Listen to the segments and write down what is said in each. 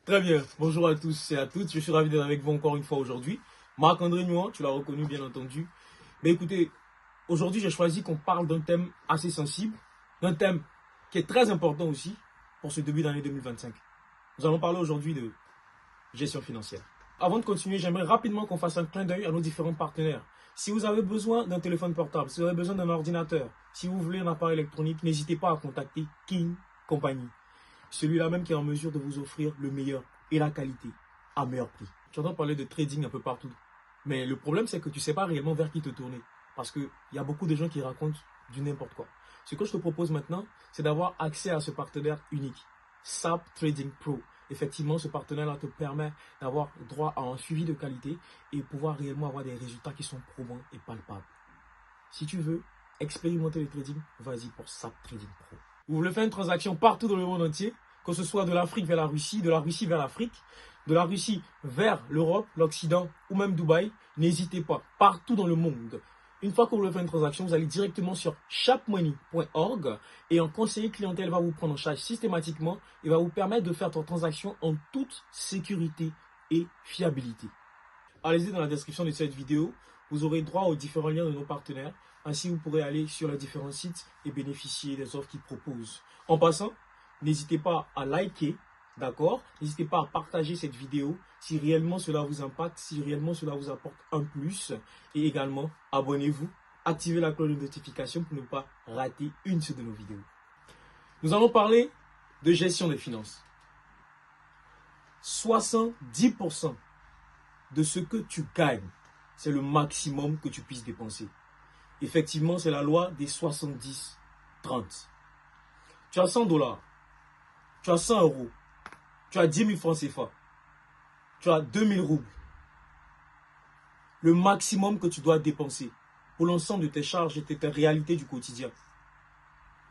Très bien, bonjour à tous et à toutes, je suis ravi d'être avec vous encore une fois aujourd'hui. Marc-André Nuan, tu l'as reconnu bien entendu. Mais écoutez, aujourd'hui j'ai choisi qu'on parle d'un thème assez sensible, d'un thème qui est très important aussi pour ce début d'année 2025. Nous allons parler aujourd'hui de gestion financière. Avant de continuer, j'aimerais rapidement qu'on fasse un clin d'œil à nos différents partenaires. Si vous avez besoin d'un téléphone portable, si vous avez besoin d'un ordinateur, si vous voulez un appareil électronique, n'hésitez pas à contacter King Company. Celui-là même qui est en mesure de vous offrir le meilleur et la qualité à meilleur prix. Tu entends parler de trading un peu partout. Mais le problème, c'est que tu ne sais pas réellement vers qui te tourner. Parce qu'il y a beaucoup de gens qui racontent du n'importe quoi. Ce que je te propose maintenant, c'est d'avoir accès à ce partenaire unique, SAP Trading Pro. Effectivement, ce partenaire-là te permet d'avoir droit à un suivi de qualité et pouvoir réellement avoir des résultats qui sont probants et palpables. Si tu veux expérimenter le trading, vas-y pour SAP Trading Pro. Vous voulez faire une transaction partout dans le monde entier, que ce soit de l'Afrique vers la Russie, de la Russie vers l'Afrique, de la Russie vers l'Europe, l'Occident ou même Dubaï, n'hésitez pas, partout dans le monde. Une fois que vous voulez faire une transaction, vous allez directement sur shopmoney.org et un conseiller clientèle va vous prendre en charge systématiquement et va vous permettre de faire votre transaction en toute sécurité et fiabilité. Allez-y dans la description de cette vidéo, vous aurez droit aux différents liens de nos partenaires. Ainsi, vous pourrez aller sur les différents sites et bénéficier des offres qu'ils proposent. En passant, n'hésitez pas à liker, d'accord? N'hésitez pas à partager cette vidéo si réellement cela vous impacte, si réellement cela vous apporte un plus. Et également, abonnez-vous, activez la cloche de notification pour ne pas rater une seule de nos vidéos. Nous allons parler de gestion des finances. 70% de ce que tu gagnes, c'est le maximum que tu puisses dépenser. Effectivement, c'est la loi des 70-30. Tu as 100 $, tu as 100 €, tu as 10 000 francs CFA, tu as 2000 roubles. Le maximum que tu dois dépenser pour l'ensemble de tes charges et de tes réalités du quotidien,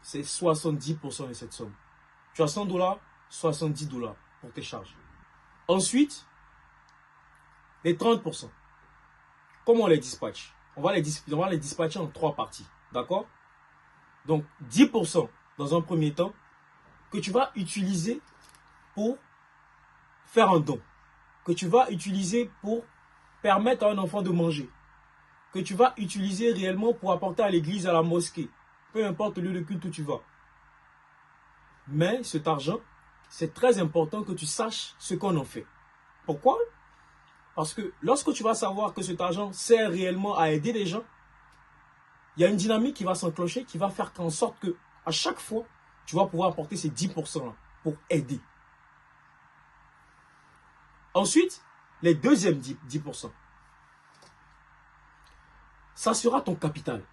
c'est 70% de cette somme. Tu as 100 $, 70 $ pour tes charges. Ensuite, les 30%. Comment on les dispatche? On va les dispatcher en 3 parties. D'accord? Donc, 10% dans un premier temps que tu vas utiliser pour faire un don. Que tu vas utiliser pour permettre à un enfant de manger. Que tu vas utiliser réellement pour apporter à l'église, à la mosquée. Peu importe le lieu de culte où tu vas. Mais cet argent, c'est très important que tu saches ce qu'on en fait. Pourquoi? Parce que lorsque tu vas savoir que cet argent sert réellement à aider les gens, il y a une dynamique qui va s'enclencher, qui va faire en sorte que à chaque fois, tu vas pouvoir apporter ces 10% là pour aider. Ensuite, les deuxièmes 10%, ça sera ton capital.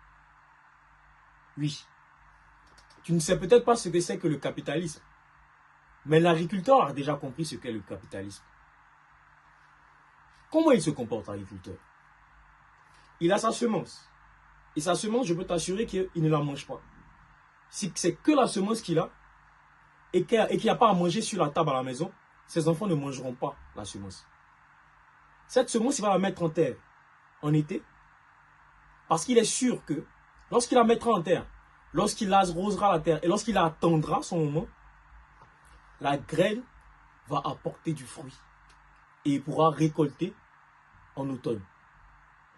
Oui. Tu ne sais peut-être pas ce que c'est que le capitalisme, mais l'agriculteur a déjà compris ce qu'est le capitalisme. Comment il se comporte, l'agriculteur? Il a sa semence. Et sa semence, je peux t'assurer qu'il ne la mange pas. Si c'est que la semence qu'il a et qu'il n'y a pas à manger sur la table à la maison, ses enfants ne mangeront pas la semence. Cette semence, il va la mettre en terre en été parce qu'il est sûr que lorsqu'il la mettra en terre, lorsqu'il arrosera la terre et lorsqu'il attendra son moment, la graine va apporter du fruit et il pourra récolter en automne.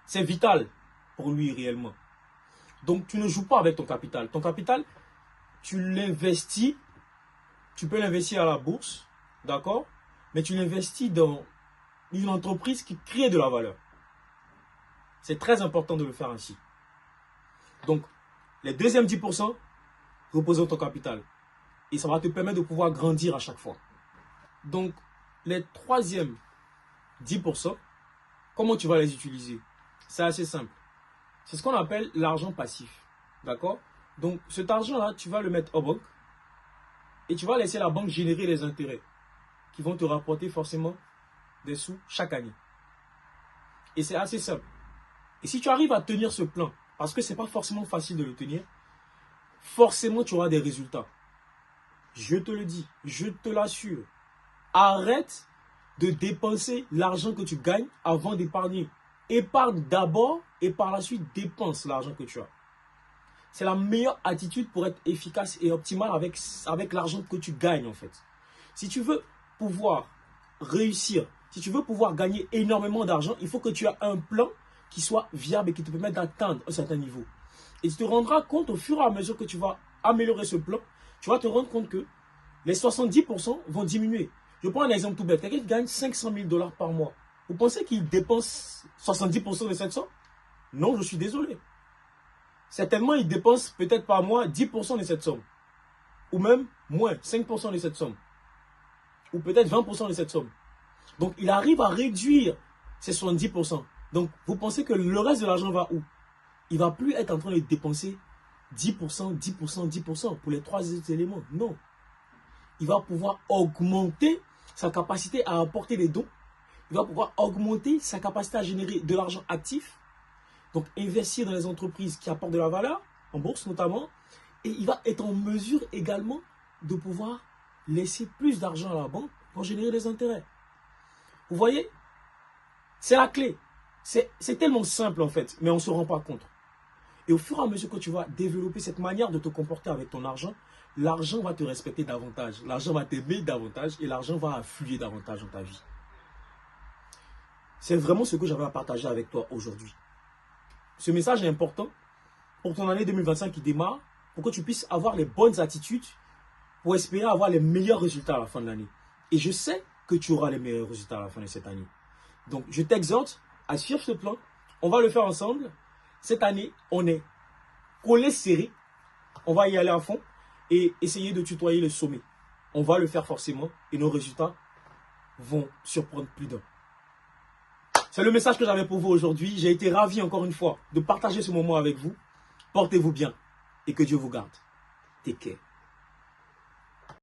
C'est vital pour lui réellement. Donc, tu ne joues pas avec ton capital. Ton capital, tu l'investis. Tu peux l'investir à la bourse, d'accord? Mais tu l'investis dans une entreprise qui crée de la valeur. C'est très important de le faire ainsi. Donc, les deuxièmes 10% reposent ton capital. Et ça va te permettre de pouvoir grandir à chaque fois. Donc, les troisièmes 10%, comment tu vas les utiliser? C'est assez simple. C'est ce qu'on appelle l'argent passif. D'accord? Donc, cet argent-là, tu vas le mettre en banque et tu vas laisser la banque générer les intérêts qui vont te rapporter forcément des sous chaque année. Et c'est assez simple. Et si tu arrives à tenir ce plan, parce que ce n'est pas forcément facile de le tenir, forcément tu auras des résultats. Je te le dis, je te l'assure. Arrête de dépenser l'argent que tu gagnes avant d'épargner. Épargne d'abord et par la suite dépense l'argent que tu as. C'est la meilleure attitude pour être efficace et optimale avec l'argent que tu gagnes en fait. Si tu veux pouvoir réussir, si tu veux pouvoir gagner énormément d'argent, il faut que tu aies un plan qui soit viable et qui te permette d'atteindre un certain niveau. Et tu te rendras compte au fur et à mesure que tu vas améliorer ce plan, tu vas te rendre compte que les 70% vont diminuer. Je prends un exemple tout bête. Quelqu'un qui gagne 500 000 $ par mois. Vous pensez qu'il dépense 70% de cette somme? Non, je suis désolé. Certainement, il dépense peut-être par mois 10% de cette somme. Ou même moins, 5% de cette somme. Ou peut-être 20% de cette somme. Donc, il arrive à réduire ces 70%. Donc, vous pensez que le reste de l'argent va où? Il ne va plus être en train de dépenser 10%, 10%, 10% pour les trois autres éléments. Non. Il va pouvoir augmenter sa capacité à apporter des dons. Il va pouvoir augmenter sa capacité à générer de l'argent actif. Donc, investir dans les entreprises qui apportent de la valeur, en bourse notamment. Et il va être en mesure également de pouvoir laisser plus d'argent à la banque pour générer des intérêts. Vous voyez? C'est la clé. C'est tellement simple en fait, mais on ne se rend pas compte. Et au fur et à mesure que tu vas développer cette manière de te comporter avec ton argent, l'argent va te respecter davantage, l'argent va t'aimer davantage et l'argent va affluer davantage dans ta vie. C'est vraiment ce que j'avais à partager avec toi aujourd'hui. Ce message est important pour ton année 2025 qui démarre, pour que tu puisses avoir les bonnes attitudes pour espérer avoir les meilleurs résultats à la fin de l'année. Et je sais que tu auras les meilleurs résultats à la fin de cette année. Donc, je t'exhorte à suivre ce plan. On va le faire ensemble. Cette année, on est collé serré. On va y aller à fond et essayer de tutoyer le sommet. On va le faire forcément et nos résultats vont surprendre plus d'un. C'est le message que j'avais pour vous aujourd'hui. J'ai été ravi encore une fois de partager ce moment avec vous. Portez-vous bien et que Dieu vous garde. Take care.